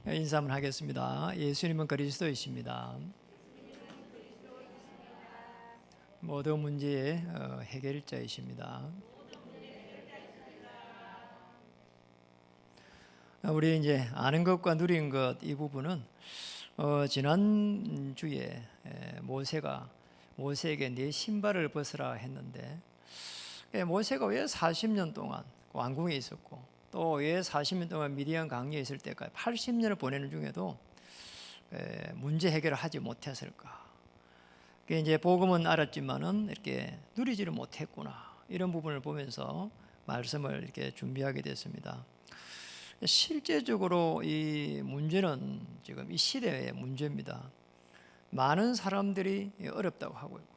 인사 한번 하겠습니다. 예수님은 그리스도이십니다. 모든 문제의 해결자이십니다. 우리 이제 아는 것과 누린 것 이 부분은 지난 주에 모세가 모세에게 네 신발을 벗으라 했는데, 모세가 왜 40년 동안 왕궁에 있었고 또 왜 40년 동안 미디안 강리에 있을 때까지 80년을 보내는 중에도 문제 해결을 하지 못했을까? 이제 복음은 알았지만은 이렇게 누리지를 못했구나, 이런 부분을 보면서 말씀을 이렇게 준비하게 됐습니다. 실제적으로 이 문제는 지금 이 시대의 문제입니다. 많은 사람들이 어렵다고 하고 있고,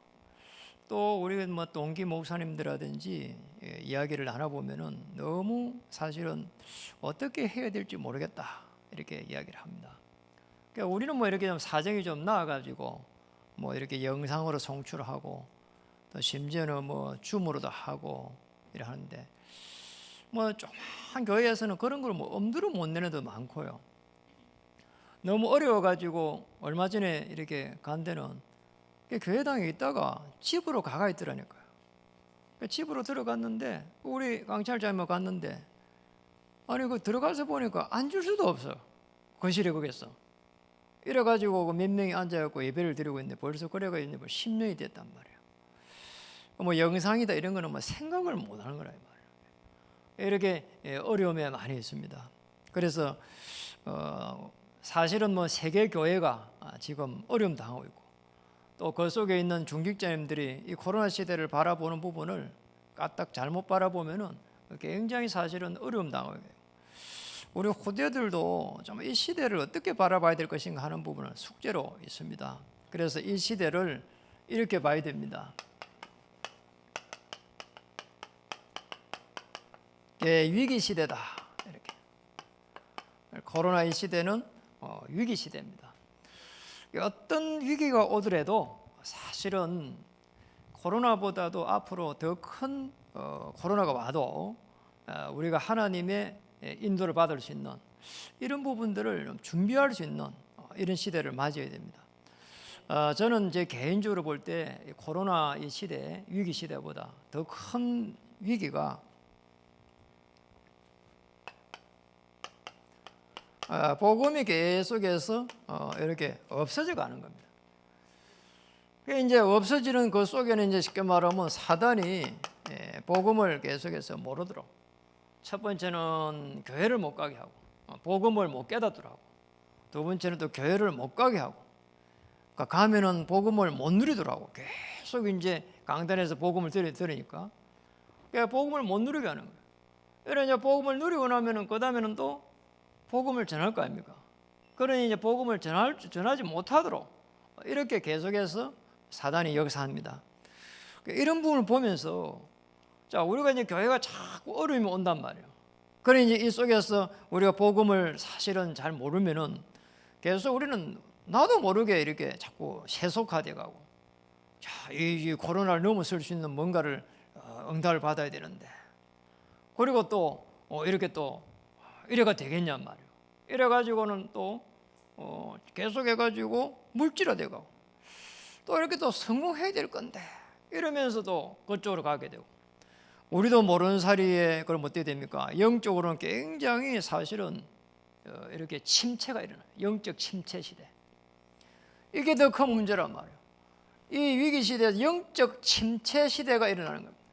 또 우리 뭐 동기 목사님들이라든지 이야기를 나눠보면은 너무 사실은 어떻게 해야 될지 모르겠다, 이렇게 이야기를 합니다. 그러니까 우리는 뭐 이렇게 좀 사정이 좀 나아가지고 뭐 이렇게 영상으로 송출하고 또 심지어는 뭐 줌으로도 하고 이래 하는데, 뭐 조그만 교회에서는 그런 걸 뭐 엄두를 못 내는 데도 많고요. 너무 어려워가지고 얼마 전에 이렇게 간 데는 교회당에 있다가 집으로 가가 있더라니까요. 집으로 들어갔는데 우리 강찰자님 갔는데, 아니 그 들어가서 보니까 앉을 수도 없어, 거실에 거기서. 이래가지고 몇 명이 앉아갖고 예배를 드리고 있는데 벌써 그래가 있는데 뭐 10년이 됐단 말이에요. 뭐 영상이다 이런 거는 뭐 생각을 못 하는 거라 말이에요. 이렇게 어려움이 많이 있습니다. 그래서 사실은 뭐 세계 교회가 지금 어려움 당하고 있고, 또 그 속에 있는 중직자님들이 이 코로나 시대를 바라보는 부분을 까딱 잘못 바라보면은 굉장히 사실은 어려움 당하게 돼요. 우리 후대들도 좀 이 시대를 어떻게 바라봐야 될 것인가 하는 부분은 숙제로 있습니다. 그래서 이 시대를 이렇게 봐야 됩니다. 위기 시대다, 이렇게. 코로나 이 시대는 위기 시대입니다. 어떤 위기가 오더라도 사실은 코로나보다도 앞으로 더 큰 코로나가 와도 우리가 하나님의 인도를 받을 수 있는 이런 부분들을 좀 준비할 수 있는 이런 시대를 맞이해야 됩니다. 저는 제 개인적으로 볼 때 코로나 이 시대, 위기 시대보다 더 큰 위기가 복음이 계속해서 이렇게 없어져 가는 겁니다. 이제 없어지는 그 속에는 이제 쉽게 말하면 사단이 복음을 계속해서 모르도록, 첫 번째는 교회를 못 가게 하고, 복음을 못 깨닫도록 하고, 두 번째는 또 교회를 못 가게 하고, 그러니까 가면은 복음을 못 누리도록 하고, 계속 이제 강단에서 복음을 들으니까 복음을 못 누리게 하는 거예요. 이런 이제 복음을 누리고 나면은 그 다음에는 또 복음을 전할 거 아닙니까? 그러니 이제 복음을 전하지 못하도록 이렇게 계속해서 사단이 역사합니다. 이런 부분을 보면서 자, 우리가 이제 교회가 자꾸 어려움이 온단 말이에요. 그러니 이제 이 속에서 우리가 복음을 사실은 잘 모르면은 계속 우리는 나도 모르게 이렇게 자꾸 세속화돼 가고, 자, 이 코로나를 넘어설 수 있는 뭔가를 응답을 받아야 되는데, 그리고 또 이렇게 또 이래가 되겠냔 말이에요. 이래가지고는 또 계속해가지고 물질화돼 가고, 또 이렇게 또 성공해야 될 건데 이러면서도 그쪽으로 가게 되고, 우리도 모르는 사이에 그럼 어떻게 됩니까? 영적으로는 굉장히 사실은 이렇게 침체가 일어나요. 영적 침체 시대. 이게 더 큰 문제란 말이에요. 이 위기 시대에서 영적 침체 시대가 일어나는 겁니다.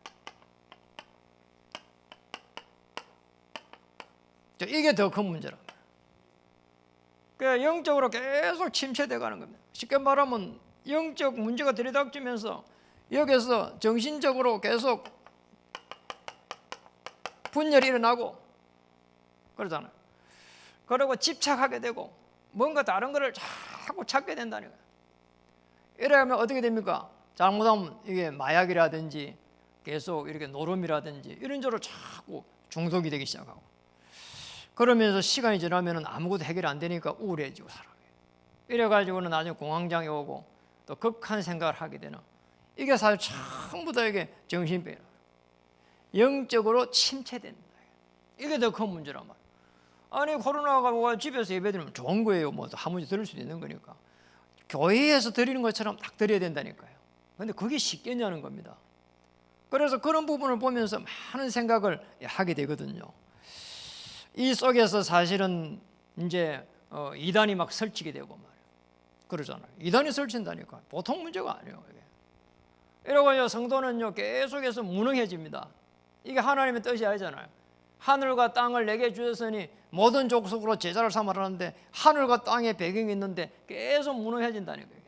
이게 더 큰 문제란 말이에요. 그러니까 영적으로 계속 침체돼 가는 겁니다. 쉽게 말하면 영적 문제가 들이닥치면서 여기서 정신적으로 계속 분열이 일어나고 그러잖아요. 그리고 집착하게 되고 뭔가 다른 거를 자꾸 찾게 된다는 거예요. 이러면 어떻게 됩니까? 잘못하면 이게 마약이라든지 계속 이렇게 노름이라든지 이런 쪽으로 자꾸 중독이 되기 시작하고, 그러면서 시간이 지나면 아무것도 해결이 안 되니까 우울해지고 사람이. 이래가지고는 나중에 공황장애 오고 또 극한 생각을 하게 되는, 이게 사실 전부 다 이게 정신병이에요. 영적으로 침체된다. 이게 더 큰 문제란 말이에요. 아니 코로나가 뭐 집에서 예배드리면 좋은 거예요. 뭐 한 문제 들을 수도 있는 거니까. 교회에서 드리는 것처럼 딱 드려야 된다니까요. 근데 그게 쉽겠냐는 겁니다. 그래서 그런 부분을 보면서 많은 생각을 하게 되거든요. 이 속에서 사실은 이제 이단이 막 설치게 되고 말이에요. 그러잖아요. 이단이 설친다니까 보통 문제가 아니에요. 이러고 성도는요 계속해서 무능해집니다. 이게 하나님의 뜻이 아니잖아요. 하늘과 땅을 내게 주셨으니 모든 족속으로 제자를 삼으라는데 하늘과 땅에 배경이 있는데 계속 무능해진다니까요.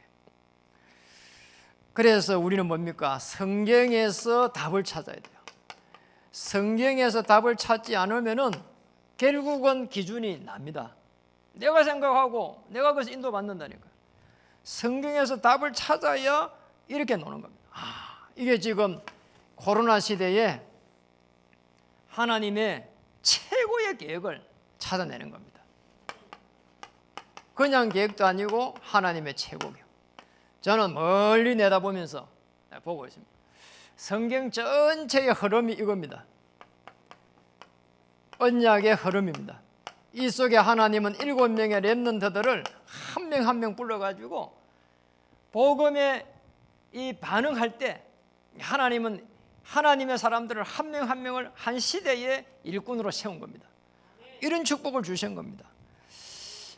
그래서 우리는 뭡니까? 성경에서 답을 찾아야 돼요. 성경에서 답을 찾지 않으면은 결국은 기준이 납니다. 내가 생각하고 내가 그래서 인도받는다니까요. 성경에서 답을 찾아야 이렇게 노는 겁니다. 이게 지금 코로나 시대에 하나님의 최고의 계획을 찾아내는 겁니다. 그냥 계획도 아니고 하나님의 최고 계획. 저는 멀리 내다보면서 보고 있습니다. 성경 전체의 흐름이 이겁니다. 언약의 흐름입니다. 이 속에 하나님은 7명의 렘넌트들을 한 명 한 명 불러가지고 복음에 이 반응할 때 하나님은 하나님의 사람들을 한 명 한 명을 한 시대의 일꾼으로 세운 겁니다. 이런 축복을 주신 겁니다.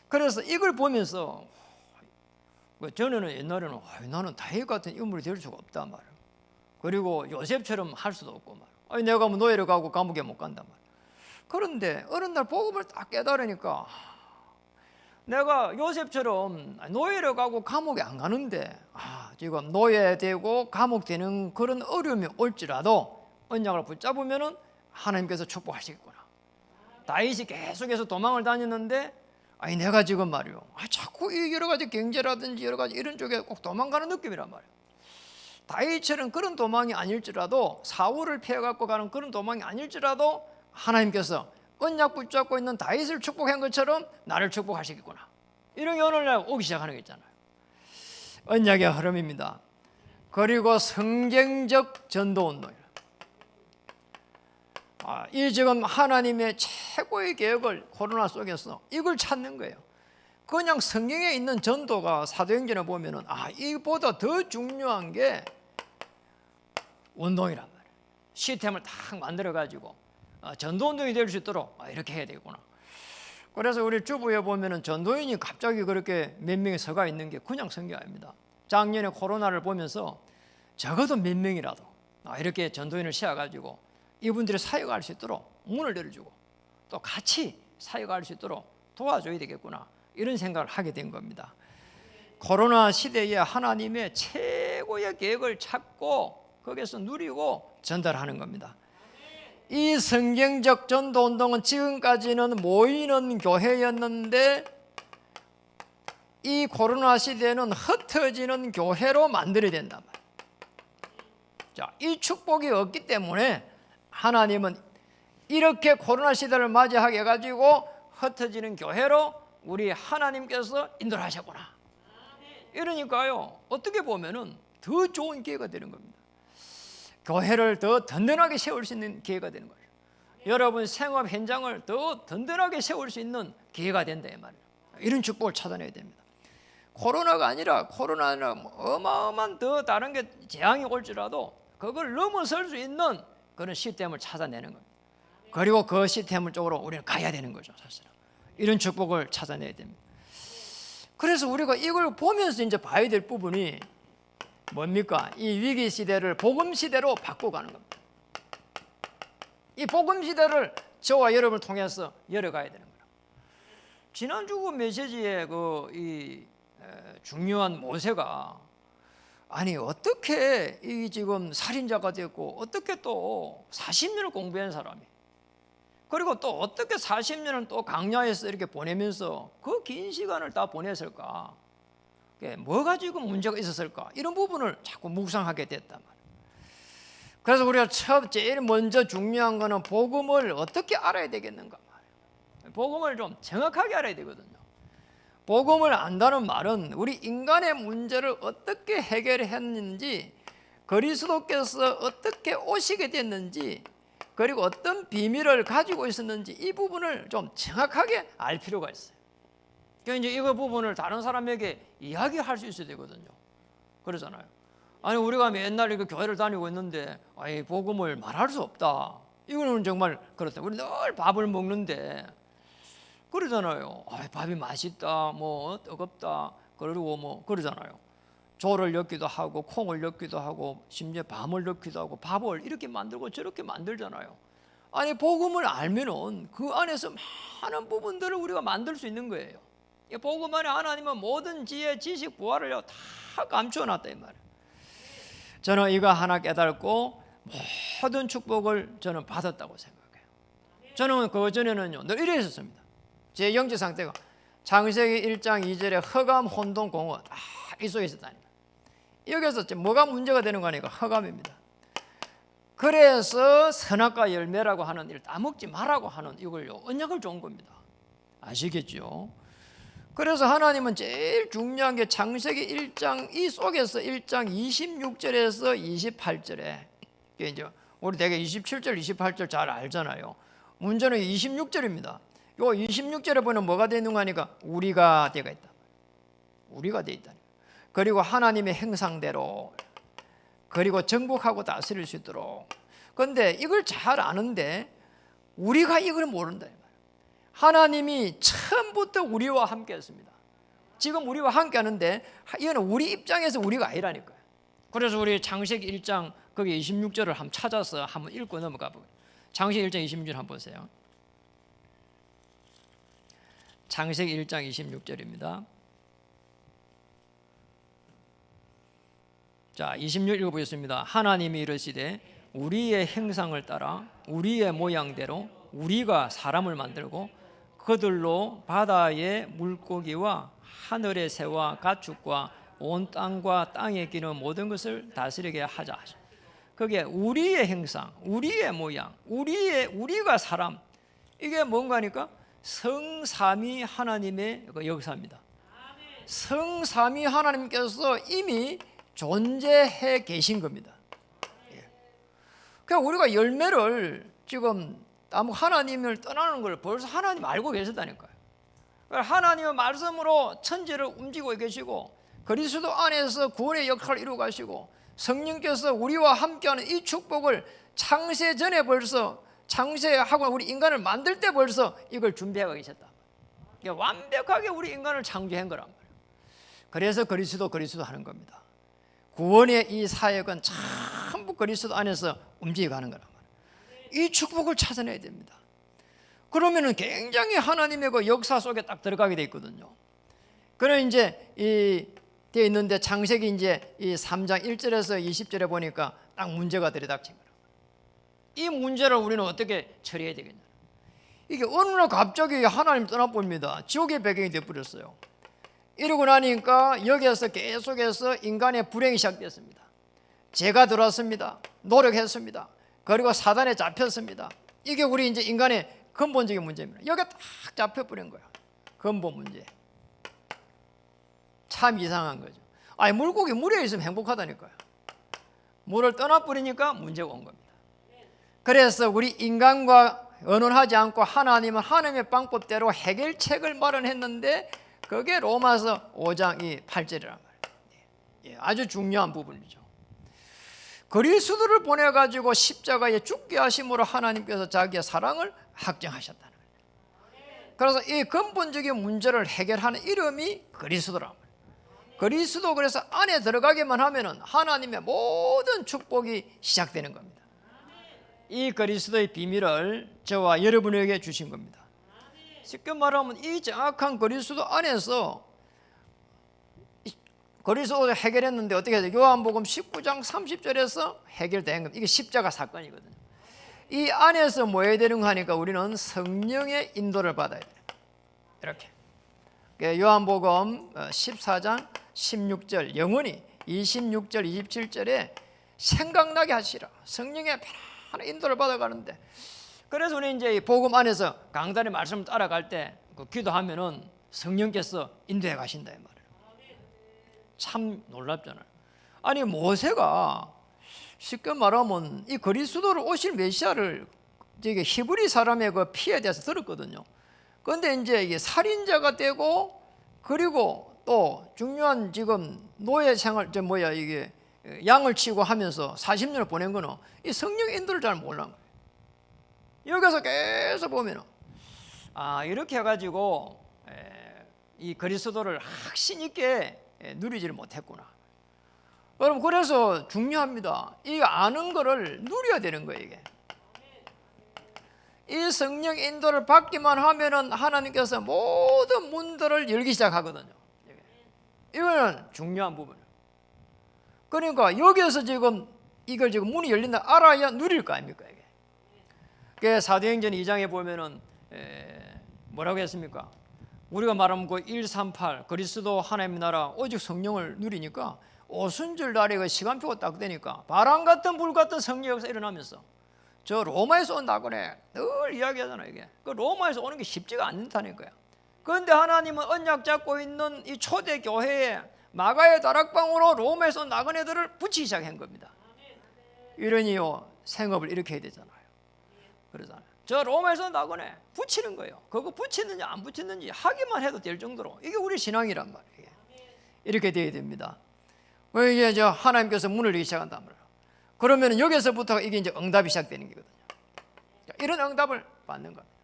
그래서 이걸 보면서 저는 옛날에는 나는 다윗 같은 인물이 될 수가 없단 말이에요. 그리고 요셉처럼 할 수도 없고 말이에요. 내가 뭐 노예를 가고 감옥에 못 간단 말이에요. 그런데 어느 날 복음을 딱 깨달으니까 내가 요셉처럼 노예를 가고 감옥에 안 가는데 지금 노예되고 감옥되는 그런 어려움이 올지라도 언약을 붙잡으면은 하나님께서 축복하시겠구나. 다윗이 계속해서 도망을 다녔는데 내가 지금 말이요 자꾸 이 여러 가지 경제라든지 여러 가지 이런 쪽에 꼭 도망가는 느낌이란 말이에요. 다윗처럼 그런 도망이 아닐지라도 사울을 피해갖고 가는 그런 도망이 아닐지라도 하나님께서 언약 붙잡고 있는 다윗을 축복한 것처럼 나를 축복하시겠구나. 이런 게 오늘날 오기 시작하는 게 있잖아요. 언약의 흐름입니다. 그리고 성경적 전도운동이에요. 이 지금 하나님의 최고의 계획을 코로나 속에서 이걸 찾는 거예요. 그냥 성경에 있는 전도가 사도행전에 보면은 이보다 더 중요한 게 운동이란 말이에요. 시스템을 딱 만들어 가지고 전도운동이 될 수 있도록 이렇게 해야 되구나. 그래서 우리 주부에 보면은 전도인이 갑자기 그렇게 몇 명이 서가 있는 게 그냥 성경 아닙니다. 작년에 코로나를 보면서 적어도 몇 명이라도 이렇게 전도인을 세워가지고 이분들이 사역할 수 있도록 문을 열어주고 또 같이 사역할 수 있도록 도와줘야 되겠구나. 이런 생각을 하게 된 겁니다. 코로나 시대에 하나님의 최고의 계획을 찾고 거기에서 누리고 전달하는 겁니다. 이 성경적 전도운동은 지금까지는 모이는 교회였는데 이 코로나 시대에는 흩어지는 교회로 만들어야 된단 말이에요. 자, 이 축복이 없기 때문에 하나님은 이렇게 코로나 시대를 맞이하게 해가지고 흩어지는 교회로 우리 하나님께서 인도를 하셨구나. 이러니까요 어떻게 보면은 더 좋은 기회가 되는 겁니다. 교회를 더 든든하게 세울 수 있는 기회가 되는 거예요. 여러분 생업 현장을 더 든든하게 세울 수 있는 기회가 된다 이 말이에요. 이런 축복을 찾아내야 됩니다. 코로나가 아니라 코로나는 어마어마한 더 다른 게 재앙이 올지라도 그걸 넘어설 수 있는 그런 시스템을 찾아내는 겁니다. 그리고 그 시스템 쪽으로 우리는 가야 되는 거죠. 사실은 이런 축복을 찾아내야 됩니다. 그래서 우리가 이걸 보면서 이제 봐야 될 부분이 뭡니까? 이 위기 시대를 복음 시대로 바꿔가는 겁니다. 이 복음 시대를 저와 여러분을 통해서 열어가야 되는 거예요. 지난주 그 메시지에 중요한 모세가 어떻게 이 지금 살인자가 됐고 어떻게 또 40년을 공부한 사람이 그리고 또 어떻게 40년을 또 강야에서 이렇게 보내면서 그 긴 시간을 다 보냈을까? 뭐가 지금 문제가 있었을까? 이런 부분을 자꾸 묵상하게 됐단 말이에요. 그래서 우리가 제일 먼저 중요한 거는 복음을 어떻게 알아야 되겠는가 말이에요. 복음을 좀 정확하게 알아야 되거든요. 복음을 안다는 말은 우리 인간의 문제를 어떻게 해결했는지 그리스도께서 어떻게 오시게 됐는지 그리고 어떤 비밀을 가지고 있었는지 이 부분을 좀 정확하게 알 필요가 있어요. 그러니까 이제 이거 부분을 다른 사람에게 이야기할 수 있어야 되거든요. 그러잖아요. 아니 우리가 맨날 이거 교회를 다니고 있는데 아이 복음을 말할 수 없다. 이거는 정말 그렇다. 우리 늘 밥을 먹는데 그러잖아요. 아, 밥이 맛있다, 뭐 뜨겁다, 그리고 뭐 그러잖아요. 조를 넣기도 하고 콩을 넣기도 하고 심지어 밤을 넣기도 하고 밥을 이렇게 만들고 저렇게 만들잖아요. 아니 복음을 알면은 그 안에서 많은 부분들을 우리가 만들 수 있는 거예요. 이 복음 안에 하나님은 모든 지혜, 지식, 부활을 다 감추어놨다 이 말이에요. 저는 이거 하나 깨닫고 모든 축복을 저는 받았다고 생각해요. 저는 그 전에는요 늘 이래 있었습니다. 제 영적 상태가 창세기 1장 2절에 흑암, 혼돈, 공허 이 속에 있었다니까. 여기서 뭐가 문제가 되는 거니까 흑암입니다. 그래서 선악과 열매라고 하는 일 따먹지 말라고 하는 이걸요 언약을 준 겁니다. 아시겠죠? 그래서 하나님은 제일 중요한 게 창세기 1장 이 속에서 1장 26절에서 28절에 이제 우리 대개 27절, 28절 잘 알잖아요. 문제는 26절입니다. 요 26절에 보면 뭐가 되는 거 하니까 우리가 되어 있다. 우리가 되어 있다. 그리고 하나님의 형상대로 그리고 정복하고 다스릴 수 있도록. 그런데 이걸 잘 아는데 우리가 이걸 모른다. 하나님이 처음부터 우리와 함께 했습니다. 지금 우리와 함께 하는데 이거는 우리 입장에서 우리가 아니라니까요. 그래서 우리 창세기 1장 거기 26절을 한번 찾아서 한번 읽고 넘어가 보세요. 창세기 1장 26절 한번 보세요. 창세기 1장 26절입니다. 자, 26 읽어보겠습니다. 하나님이 이르시되 우리의 형상을 따라 우리의 모양대로 우리가 사람을 만들고 그들로 바다의 물고기와 하늘의 새와 가축과 온 땅과 땅에 기는 모든 것을 다스리게 하자. 그게 우리의 형상, 우리의 모양, 우리가 사람. 이게 뭔가니까 성삼위 하나님의 역사입니다. 성삼위 하나님께서 이미 존재해 계신 겁니다. 그러니까 우리가 열매를 지금 하나님을 떠나는 걸 벌써 하나님 알고 계셨다니까요. 하나님의 말씀으로 천지를 움직이고 계시고 그리스도 안에서 구원의 역할을 이루어 가시고 성령께서 우리와 함께하는 이 축복을 창세 전에 벌써 창세하고 우리 인간을 만들 때 벌써 이걸 준비하고 계셨다. 완벽하게 우리 인간을 창조한 거란 말이에요. 그래서 그리스도 하는 겁니다. 구원의 이 사역은 전부 그리스도 안에서 움직여가는 거란 말이에요. 이 축복을 찾아내야 됩니다. 그러면은 굉장히 하나님의 그 역사 속에 딱 들어가게 돼 있거든요. 그래 이제 이 되어 있는데 창세기 이제 이 3장 1절에서 20절에 보니까 딱 문제가 들이닥친 거예요. 이 문제를 우리는 어떻게 처리해야 되겠냐? 이게 어느 날 갑자기 하나님 떠나버립니다. 지옥의 배경이 되어버렸어요. 이러고 나니까 여기에서 계속해서 인간의 불행이 시작됐습니다. 죄가 들어왔습니다. 노력했습니다. 그리고 사단에 잡혔습니다. 이게 우리 이제 인간의 근본적인 문제입니다. 여기에 딱 잡혀버린 거야. 근본 문제. 참 이상한 거죠. 아니 물고기 물에 있으면 행복하다니까요. 물을 떠나버리니까 문제가 온 겁니다. 그래서 우리 인간과 언론하지 않고 하나님은 하나님의 방법대로 해결책을 마련했는데 그게 로마서 5장 8절이란 말이에요. 아주 중요한 부분이죠. 그리스도를 보내가지고 십자가에 죽게 하심으로 하나님께서 자기의 사랑을 확증하셨다는 거예요. 그래서 이 근본적인 문제를 해결하는 이름이 그리스도란 말이에요. 그리스도 그래서 안에 들어가기만 하면은 하나님의 모든 축복이 시작되는 겁니다. 이 그리스도의 비밀을 저와 여러분에게 주신 겁니다. 쉽게 말하면 이 정확한 그리스도 안에서 그리스도를 해결했는데 어떻게 해야 돼요? 요한복음 19장 30절에서 해결된 겁니다. 이게 십자가 사건이거든요. 이 안에서 뭐 해야 되는 거 하니까 우리는 성령의 인도를 받아야 돼요. 이렇게 요한복음 14장 16절 영원히 26절 27절에 생각나게 하시라. 성령의 편안한 인도를 받아가는데 그래서 우리 이제 복음 안에서 강단의 말씀을 따라갈 때 그 기도하면은 성령께서 인도해 가신다 이 말이에요. 참 놀랍잖아요. 아니 모세가 쉽게 말하면 이 그리스도를 오실 메시아를 저기 히브리 사람의 그 피에 대해서 들었거든요. 그런데 이제 이게 살인자가 되고, 그리고 또 중요한 지금 노예 생활, 이게 양을 치고 하면서 40년을 보낸 거는 이 성령 인도를 잘 몰라요. 여기서 계속 보면은 이렇게 해가지고 이 그리스도를 확신 있게 누리지를 못했구나. 여러분, 그래서 중요합니다. 이 아는 거를 누려야 되는 거예요. 이게 이 성령 인도를 받기만 하면은 하나님께서 모든 문들을 열기 시작하거든요. 이거는 중요한 부분이에요. 그러니까 여기에서 지금 이걸 지금 문이 열린다 알아야 누릴 거 아닙니까? 이게. 그 사도행전 2장에 보면은 뭐라고 했습니까? 우리가 말하면 그 138 그리스도 하나님의 나라 오직 성령을 누리니까 오순절 날에 그 시간표가 딱 되니까 바람 같은 불 같은 성령 역사 일어나면서 저 로마에서 온다고 그래 늘 이야기하잖아요. 이게 그 로마에서 오는 게 쉽지가 않다니까요. 그런데 하나님은 언약 잡고 있는 이 초대 교회에 마가의 다락방으로 로마에서 온 나그네들을 붙이기 시작한 겁니다. 이러니요 생업을 이렇게 해야 되잖아요. 그러잖아요. 저 로마에서 온 나그네 붙이는 거예요. 그거 붙이는지 안 붙이는지 하기만 해도 될 정도로 이게 우리 신앙이란 말이에요. 이렇게 돼야 됩니다. 이게 저 하나님께서 문을 열기 시작한단 말이에요. 그러면 여기서부터 이게 이제 응답이 시작되는 거거든요. 이런 응답을 받는 겁니다.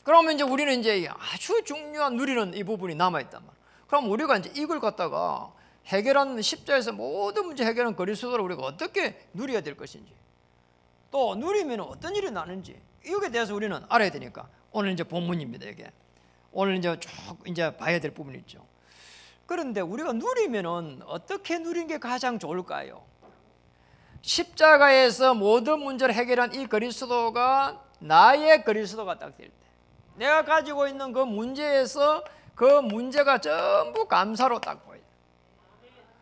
그러면 이제 우리는 이제 아주 중요한 누리는 이 부분이 남아있단 말이에요. 그럼 우리가 이제 이걸 갖다가 해결한 십자에서 모든 문제 해결한 그리스도를 우리가 어떻게 누려야 될 것인지, 또 누리면 어떤 일이 나는지 이거에 대해서 우리는 알아야 되니까 오늘 이제 본문입니다. 이게 오늘 이제 쭉 이제 봐야 될 부분이 있죠. 그런데 우리가 누리면은 어떻게 누리는 게 가장 좋을까요? 십자가에서 모든 문제를 해결한 이 그리스도가 나의 그리스도가 딱 될 때, 내가 가지고 있는 그 문제에서 그 문제가 전부 감사로 딱 보여요.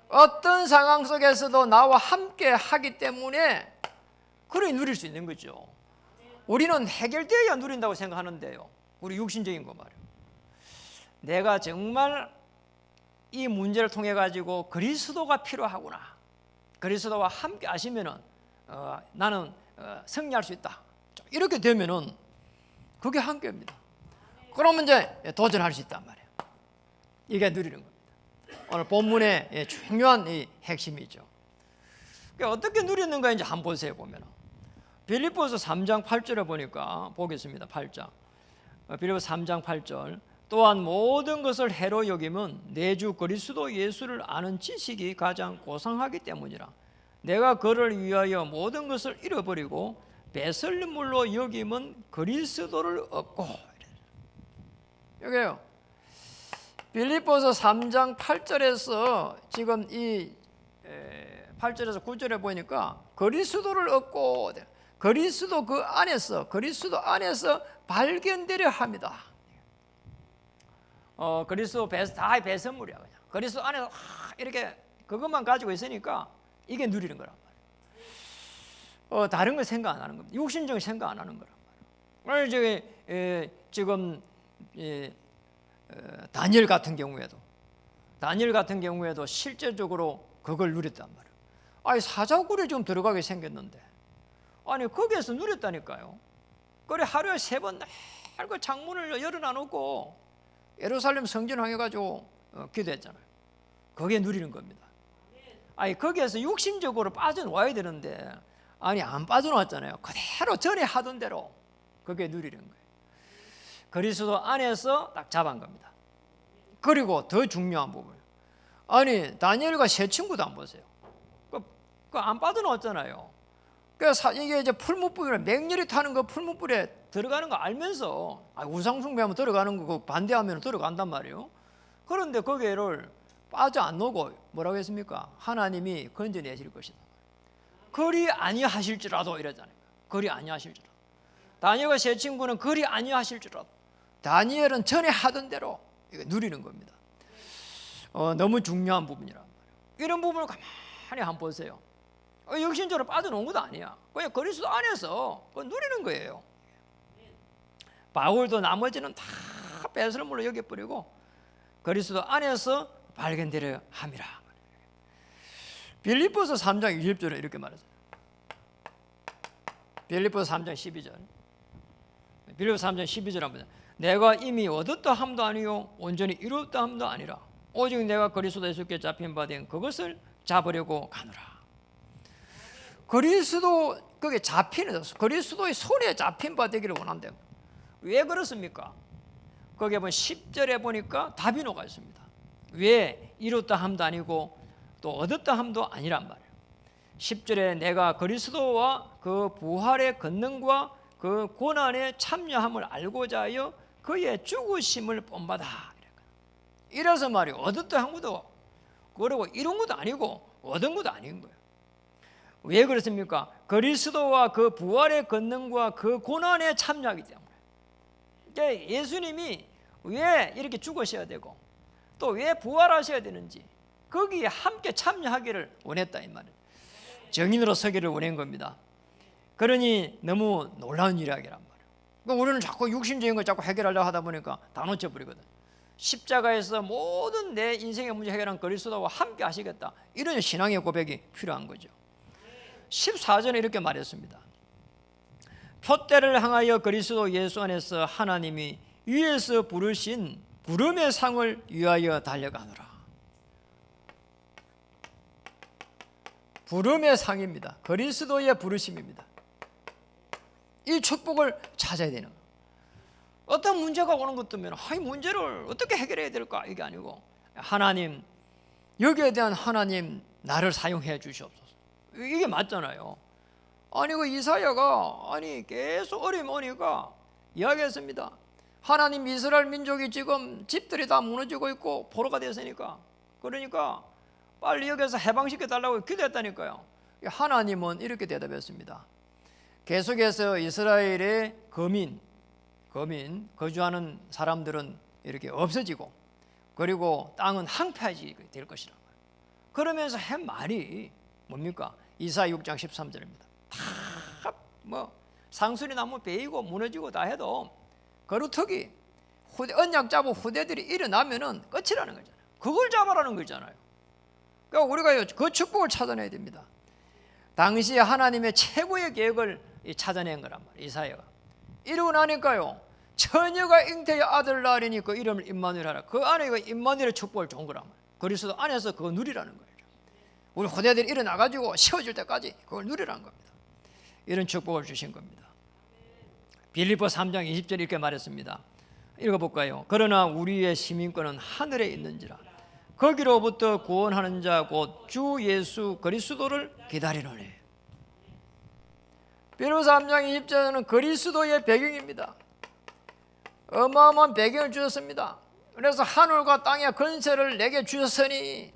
어떤 상황 속에서도 나와 함께 하기 때문에 그러니 누릴 수 있는 거죠. 우리는 해결되어야 누린다고 생각하는데요, 우리 육신적인 거 말이에요. 내가 정말 이 문제를 통해 가지고 그리스도가 필요하구나, 그리스도와 함께 하시면은 나는 승리할 수 있다, 이렇게 되면은 그게 한계입니다. 그러면 이제 도전할 수 있단 말이에요. 이게 누리는 겁니다. 오늘 본문의 중요한 이 핵심이죠. 어떻게 누리는가 이제 한번 보세요. 보면 빌립보서 3장 8절에 보니까 보겠습니다. 8장 빌립보서 3장 8절 또한 모든 것을 해로 여김은 내 주 그리스도 예수를 아는 지식이 가장 고상하기 때문이라. 내가 그를 위하여 모든 것을 잃어버리고 배설물로 여김은 그리스도를 얻고. 여기요 빌립보서 3장 8절에서 지금 이 8절에서 9절에 보니까 그리스도를 얻고, 그리스도 그 안에서, 그리스도 안에서 발견되려 합니다. 그리스도 다 배설물이야. 그냥 그리스도 안에서 이렇게 그것만 가지고 있으니까 이게 누리는 거란 말이에요. 다른 거 생각 안 하는 겁니다. 육신적인 생각 안 하는 거란 말이에요. 지금 다니엘 같은 경우에도 실제적으로 그걸 누렸단 말이에요. 아니 사자굴에 좀 들어가게 생겼는데 아니 거기에서 누렸다니까요. 그래 하루에 3번 날 그 창문을 열어놔놓고 예루살렘 성전 향해가지고 기도했잖아요. 그게 누리는 겁니다. 아니 거기에서 육신적으로 빠져나와야 되는데 아니 안 빠져나왔잖아요. 그대로 전에 하던 대로 그게 누리는 거예요. 그리스도 안에서 딱 잡은 겁니다. 그리고 더 중요한 부분, 아니 다니엘과 세 친구도 안 보세요. 그 안 빠져나왔잖아요. 그래서 이게 이제 풀무불에 맹렬히 타는 거 풀무불에 들어가는 거 알면서 우상숭배하면 들어가는 거 반대하면 들어간단 말이에요. 그런데 거기를 빠져 안 놓고 뭐라고 했습니까? 하나님이 건져내실 것이다. 그리 아니하실지라도 이러잖아요. 그리 아니하실지라도. 다니엘과 세 친구는 그리 아니하실지라도. 다니엘은 전에 하던 대로 이거 누리는 겁니다. 너무 중요한 부분이란 말이에요. 이런 부분을 가만히 한번 보세요. 육신적으로 빠져놓은 것도 아니야. 그냥 그리스도 안에서 누리는 거예요. 바울도 나머지는 다 배설물로 여겨버리고 그리스도 안에서 발견되려 함이라. 빌립보서 3장 20절에 이렇게 말했어요. 빌립보서 3장 12절. 빌립보서 3장 12절 한번. 내가 이미 얻었다 함도 아니요 온전히 이루었다 함도 아니라 오직 내가 그리스도 예수께 잡힌 바 된 그것을 잡으려고 가노라. 그리스도 그게 잡히는 그리스도의 손에 잡힌 바 되기를 원한대요. 왜 그렇습니까? 거기에 보면 10절에 보니까 답이 녹아 있습니다. 왜 이뤘다 함도 아니고 또 얻었다 함도 아니란 말이에요. 10절에 내가 그리스도와 그 부활의 권능과 그 고난에 참여함을 알고자 하여 그의 죽으심을 본받아. 이래서 말이에요. 얻었다 한 것도 그리고 이룬 것도 아니고 얻은 것도 아닌 거예요. 왜 그렇습니까? 그리스도와 그 부활의 권능과 그 고난에 참여하기 때문에. 그러니까 예수님이 왜 이렇게 죽으셔야 되고 또 왜 부활하셔야 되는지 거기에 함께 참여하기를 원했다 이 말이에요. 증인으로 서기를 원한 겁니다. 그러니 너무 놀라운 일이란 말이에요. 그러니까 우리는 자꾸 육신적인 걸 자꾸 해결하려고 하다 보니까 다 놓쳐버리거든. 십자가에서 모든 내 인생의 문제 해결한 그리스도와 함께 하시겠다. 이런 신앙의 고백이 필요한 거죠. 14절에 이렇게 말했습니다. 표대를 향하여 그리스도 예수 안에서 하나님이 위에서 부르신 부름의 상을 위하여 달려가노라. 부름의 상입니다. 그리스도의 부르심입니다. 이 축복을 찾아야 되는 거예요. 어떤 문제가 오는 것 때문에 이 문제를 어떻게 해결해야 될까 이게 아니고 하나님 여기에 대한 하나님 나를 사용해 주시옵소서. 이게 맞잖아요. 아니 그 이사야가 계속 어려움이 오니까 이야기했습니다. 하나님 이스라엘 민족이 지금 집들이 다 무너지고 있고 포로가 됐으니까 그러니까 빨리 여기서 해방시켜 달라고 기도했다니까요. 하나님은 이렇게 대답했습니다. 계속해서 이스라엘의 거민 거주하는 사람들은 이렇게 없어지고 그리고 땅은 황폐해지게 될 것이라. 그러면서 한 말이 뭡니까? 이사야 6장 13절입니다. 다 상수리 나무 베이고 무너지고 다 해도 거루터기 언약 잡은 후대들이 일어나면은 끝이라는 거잖아요. 그걸 잡아라는 거잖아요. 그러니까 우리가 그 축복을 찾아내야 됩니다. 당시 하나님의 최고의 계획을 찾아낸 거란 말이에요. 이사야가 이러고 나니까요, 처녀가 잉태의 아들 낳으리니 그 이름을 임마누엘 하라. 그 안에 그 임마누엘의 축복을 준 거란 말이에요. 그리스도 안에서 그거 누리라는 거예요. 우리 후대들이 일어나가지고 세워질 때까지 그걸 누리라는 겁니다. 이런 축복을 주신 겁니다. 빌립보 3장 20절 이렇게 말했습니다. 읽어볼까요? 그러나 우리의 시민권은 하늘에 있는지라 거기로부터 구원하는 자 곧 주 예수 그리스도를 기다리노니. 빌립보 3장 20절은 그리스도의 배경입니다. 어마어마한 배경을 주셨습니다. 그래서 하늘과 땅의 권세를 내게 주셨으니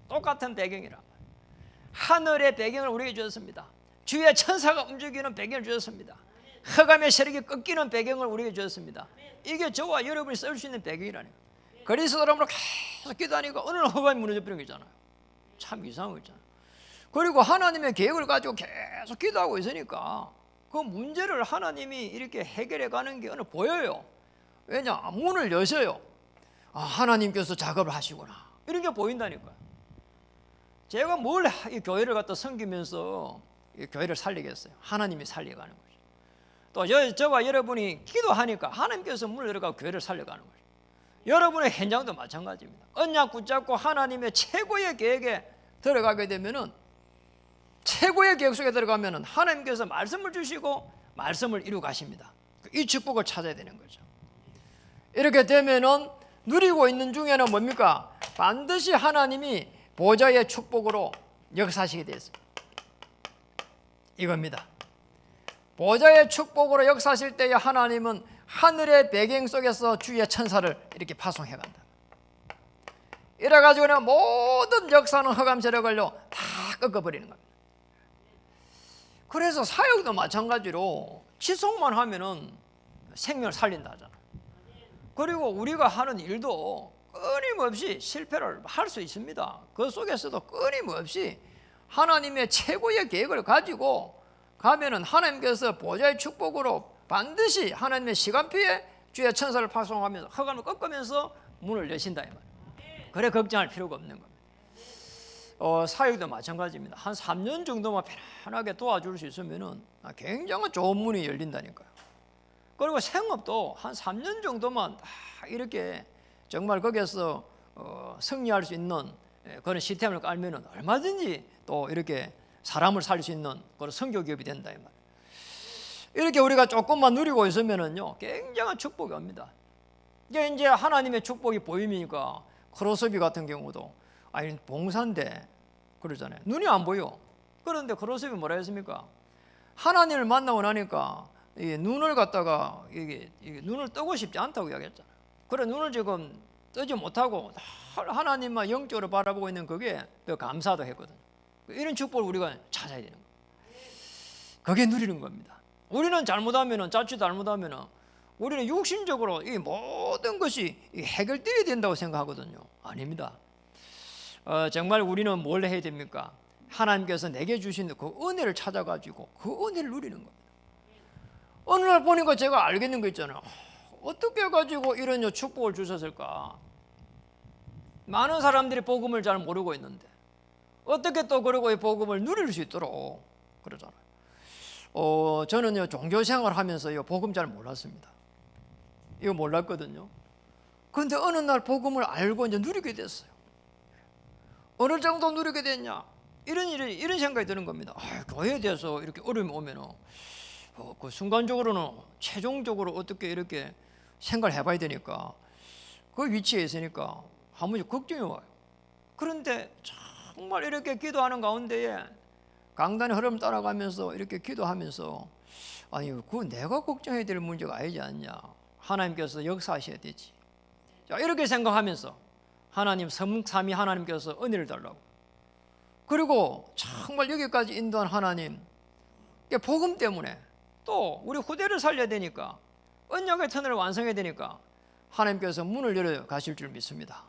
똑같은 배경이라. 하늘의 배경을 우리에게 주셨습니다. 주의 천사가 움직이는 배경을 주셨습니다. 흑암의 세력이 꺾이는 배경을 우리에게 주셨습니다. 이게 저와 여러분이 쓸 수 있는 배경이라는 거예요. 그리스도로 계속 기도하니까 어느 날 흑암이 무너져버린 거잖아요. 참 이상한 거 있잖아요. 그리고 하나님의 계획을 가지고 계속 기도하고 있으니까 그 문제를 하나님이 이렇게 해결해 가는 게 보여요. 왜냐? 문을 여셔요. 하나님께서 작업을 하시구나. 이런 게 보인다니까요. 제가 뭘 이 교회를 갖다 섬기면서 이 교회를 살리겠어요? 하나님이 살려가는 거죠. 또 저와 여러분이 기도하니까 하나님께서 문을 열어가고 교회를 살려가는 거죠. 여러분의 현장도 마찬가지입니다. 언약 붙잡고 하나님의 최고의 계획에 들어가게 되면은, 최고의 계획 속에 들어가면은 하나님께서 말씀을 주시고 말씀을 이루어 가십니다. 이 축복을 찾아야 되는 거죠. 이렇게 되면은 누리고 있는 중에는 뭡니까? 반드시 하나님이 보좌의 축복으로 역사하시게 되었습니다. 이겁니다. 보좌의 축복으로 역사하실 때에 하나님은 하늘의 배경 속에서 주의 천사를 이렇게 파송해 간다. 이래가지고 모든 역사는 흑암 세력을요 다 꺾어버리는 겁니다. 그래서 사역도 마찬가지로 지속만 하면은 생명을 살린다 하잖아. 그리고 우리가 하는 일도 끊임없이 실패를 할 수 있습니다. 그 속에서도 끊임없이 하나님의 최고의 계획을 가지고 가면은 하나님께서 보좌의 축복으로 반드시 하나님의 시간표에 주의 천사를 파송하면서 흑암을 꺾으면서 문을 여신다 이 말이에요. 그래 걱정할 필요가 없는 겁니다. 사역도 마찬가지입니다. 한 3년 정도만 편안하게 도와줄 수 있으면은 굉장히 좋은 문이 열린다니까요. 그리고 생업도 한 3년 정도만 이렇게 정말 거기에서 승리할 수 있는 그런 시스템을 깔면은 얼마든지 또 이렇게 사람을 살릴 수 있는 그런 선교 기업이 된다 이 말. 이렇게 우리가 조금만 누리고 있으면은요 굉장한 축복이 옵니다. 이게 이제 하나님의 축복이 보이니까 크로스비 같은 경우도 아니 봉사인데 그러잖아요. 눈이 안 보여. 그런데 크로스비 뭐라 했습니까? 하나님을 만나고 나니까 이 눈을 갖다가 이게 눈을 뜨고 싶지 않다고 이야기했잖아요. 그래 눈을 지금 뜨지 못하고 하나님만 영적으로 바라보고 있는 그게 더 감사도 했거든요. 이런 축복을 우리가 찾아야 되는 거예요. 그게 누리는 겁니다. 우리는 잘못하면은 자칫 잘못하면은 우리는 육신적으로 이 모든 것이 해결되어야 된다고 생각하거든요. 아닙니다. 정말 우리는 뭘 해야 됩니까? 하나님께서 내게 주신 그 은혜를 찾아가지고 그 은혜를 누리는 겁니다. 어느 날 보니까 제가 알겠는 거 있잖아요. 어떻게 해가지고 이런 축복을 주셨을까? 많은 사람들이 복음을 잘 모르고 있는데 어떻게 또 그러고 이 복음을 누릴 수 있도록 그러잖아요. 저는요 종교생활 하면서요 복음 잘 몰랐습니다. 이거 몰랐거든요. 그런데 어느 날 복음을 알고 이제 누리게 됐어요. 어느 정도 누리게 됐냐? 이런 생각이 드는 겁니다. 교회에 대해서 이렇게 어려움이 오면은 그 순간적으로는 최종적으로 어떻게 이렇게 생각을 해봐야 되니까 그 위치에 있으니까 한 번씩 걱정이 와요. 그런데 정말 이렇게 기도하는 가운데에 강단의 흐름 따라가면서 이렇게 기도하면서 아니 그건 내가 걱정해야 될 문제가 아니지 않냐. 하나님께서 역사하셔야 되지. 자, 이렇게 생각하면서 하나님 삼위 하나님께서 은혜를 달라고. 그리고 정말 여기까지 인도한 하나님 복음 때문에 또 우리 후대를 살려야 되니까 언약의 터널을 완성해야 되니까 하나님께서 문을 열어 가실 줄 믿습니다.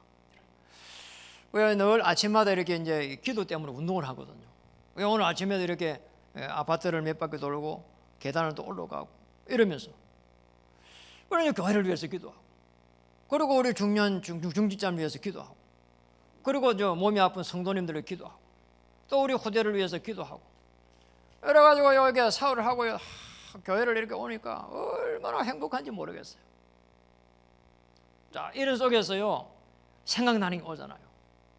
왜 늘 아침마다 이렇게 이제 기도 때문에 운동을 하거든요. 왜 오늘 아침에도 이렇게 아파트를 몇 바퀴 돌고 계단을 또 올라가고 이러면서 그러니까 교회를 위해서 기도하고 그리고 우리 중년 중직자를 위해서 기도하고 그리고 저 몸이 아픈 성도님들을 기도하고 또 우리 후대를 위해서 기도하고 이래가지고 여기 사흘을 하고 교회를 이렇게 오니까 얼마나 행복한지 모르겠어요. 자, 이런 속에서요 생각나는 게 오잖아요.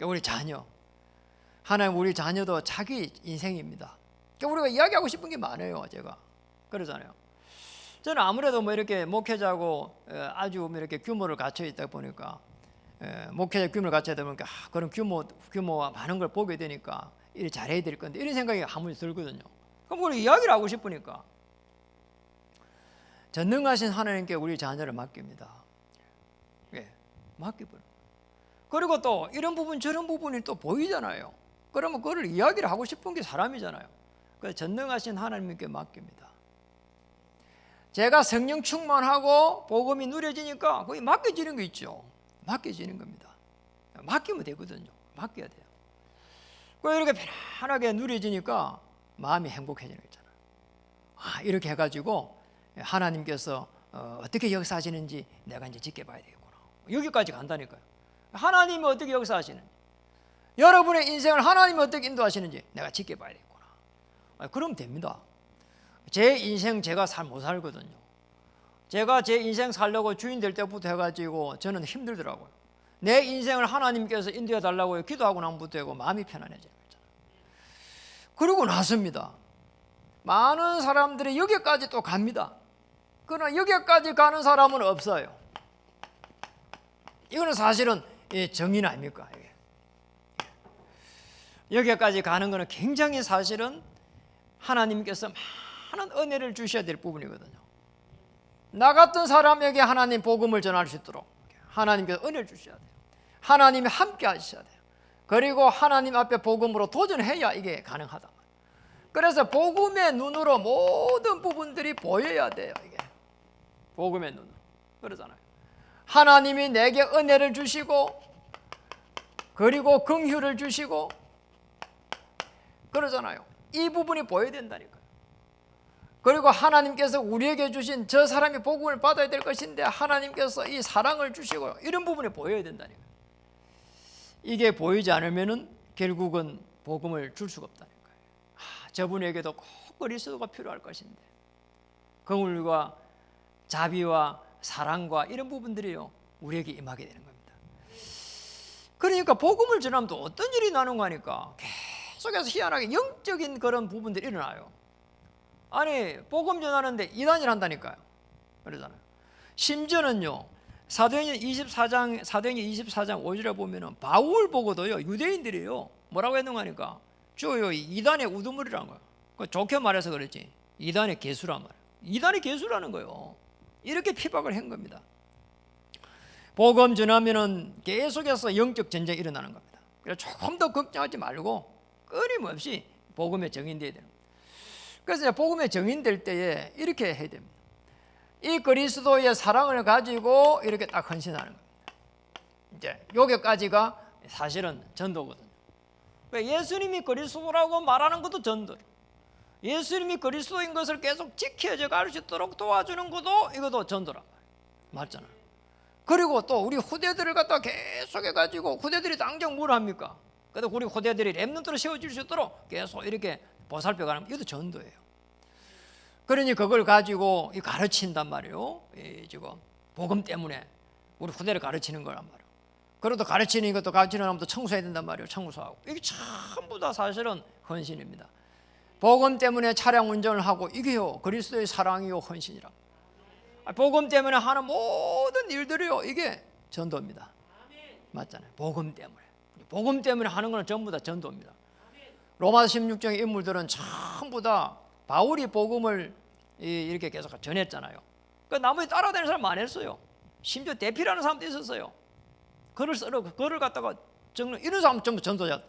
우리 자녀 하나님 우리 자녀도 자기 인생입니다. 우리가 이야기하고 싶은 게 많아요. 제가 그러잖아요. 저는 아무래도 뭐 이렇게 목회자고 아주 이렇게 규모를 갖춰 있다 보니까 목회자 규모를 갖춰야 보니까 그런 규모와 많은 걸 보게 되니까 일 잘해야 될 건데 이런 생각이 한 번씩 들거든요. 그럼 우리 이야기를 하고 싶으니까 전능하신 하나님께 우리 자녀를 맡깁니다. 예, 맡기버려. 그리고 또 이런 부분 저런 부분이 또 보이잖아요. 그러면 그걸 이야기를 하고 싶은 게 사람이잖아요. 그래서 전능하신 하나님께 맡깁니다. 제가 성령 충만하고 복음이 누려지니까 거기 맡겨지는 거 있죠. 맡겨지는 겁니다. 맡기면 되거든요. 맡겨야 돼요. 그 이렇게 편안하게 누려지니까 마음이 행복해지는 거 있잖아요. 이렇게 해가지고 하나님께서 어떻게 역사하시는지 내가 이제 지켜봐야 되겠구나. 여기까지 간다니까요. 하나님이 어떻게 역사하시는지, 여러분의 인생을 하나님이 어떻게 인도하시는지 내가 지켜봐야 되겠구나. 그러면 됩니다. 제 인생 제가 못 살거든요. 제가 제 인생 살려고 주인 될 때부터 해가지고 저는 힘들더라고요. 내 인생을 하나님께서 인도해 달라고 기도하고 나면부터 해고 마음이 편안해지는 거잖아요. 그러고 나섭니다. 많은 사람들이 여기까지 또 갑니다. 그러나 여기까지 가는 사람은 없어요. 이거는 사실은 정의는 아닙니까? 여기까지 가는 것은 굉장히 사실은 하나님께서 많은 은혜를 주셔야 될 부분이거든요. 나 같은 사람에게 하나님 복음을 전할 수 있도록 하나님께서 은혜를 주셔야 돼요. 하나님이 함께 하셔야 돼요. 그리고 하나님 앞에 복음으로 도전해야 이게 가능하다. 그래서 복음의 눈으로 모든 부분들이 보여야 돼요. 이게 복음의 눈으로 그러잖아요. 하나님이 내게 은혜를 주시고 그리고 긍휼을 주시고 그러잖아요. 이 부분이 보여야 된다니까요. 그리고 하나님께서 우리에게 주신 저 사람이 복음을 받아야 될 것인데 하나님께서 이 사랑을 주시고 이런 부분이 보여야 된다니까요. 이게 보이지 않으면은 결국은 복음을 줄 수가 없다는 거예요. 저분에게도 꼭 그리스도가 필요할 것인데 긍휼과 자비와 사랑과 이런 부분들이요 우리에게 임하게 되는 겁니다. 그러니까 복음을 전하면 또 어떤 일이 나는가 하니까 계속해서 희한하게 영적인 그런 부분들이 일어나요. 아니 복음 전하는데 이단일 한다니까요. 그러잖아요. 심지어는요 사도행전 24장 5절에 보면은 바울 보고도요 유대인들이요 뭐라고 했는가 하니까 주요 이단의 우두머리라는 거예요. 좋게 말해서 그랬지 이단의 개수란 말이에요. 이단의 개수라는 거예요. 이렇게 피박을 한 겁니다. 복음 전하면은 계속해서 영적 전쟁이 일어나는 겁니다. 그래서 조금 더 걱정하지 말고 끊임없이 복음에 정인돼야 되는 겁니다. 그래서 복음에 정인될 때에 이렇게 해야 됩니다. 이 그리스도의 사랑을 가지고 이렇게 딱 헌신하는 겁니다. 이제 여기까지가 사실은 전도거든요. 예수님이 그리스도라고 말하는 것도 전도. 예수님이 그리스도인 것을 계속 지켜져 갈 수 있도록 도와주는 것도 이것도 전도란 말이에요. 맞잖아요. 그리고 또 우리 후대들을 갖다 계속해 가지고 후대들이 당장 뭘 합니까? 그래도 우리 후대들이 렘넌트로 세워질 수 있도록 계속 이렇게 보살펴 가는 이것도 전도예요. 그러니 그걸 가지고 가르친단 말이에요. 지금 복음 때문에 우리 후대를 가르치는 거란 말이에요. 그래도 가르치는 것도 가르치는 사람도 청소해야 된단 말이에요. 청소하고 이게 전부 다 사실은 헌신입니다. 복음 때문에 차량 운전을 하고 이게요 그리스도의 사랑이요 헌신이라. 복음 때문에 하는 모든 일들이요 이게 전도입니다. 맞잖아요. 복음 때문에 하는 건 전부 다 전도입니다. 로마서 16장의 인물들은 전부 다 바울이 복음을 이렇게 계속 전했잖아요. 그 나머지 따라다니는 사람 안 했어요. 심지어 대피라는 사람도 있었어요. 글을 갖다가 적는 이런 사람 전부 전도자.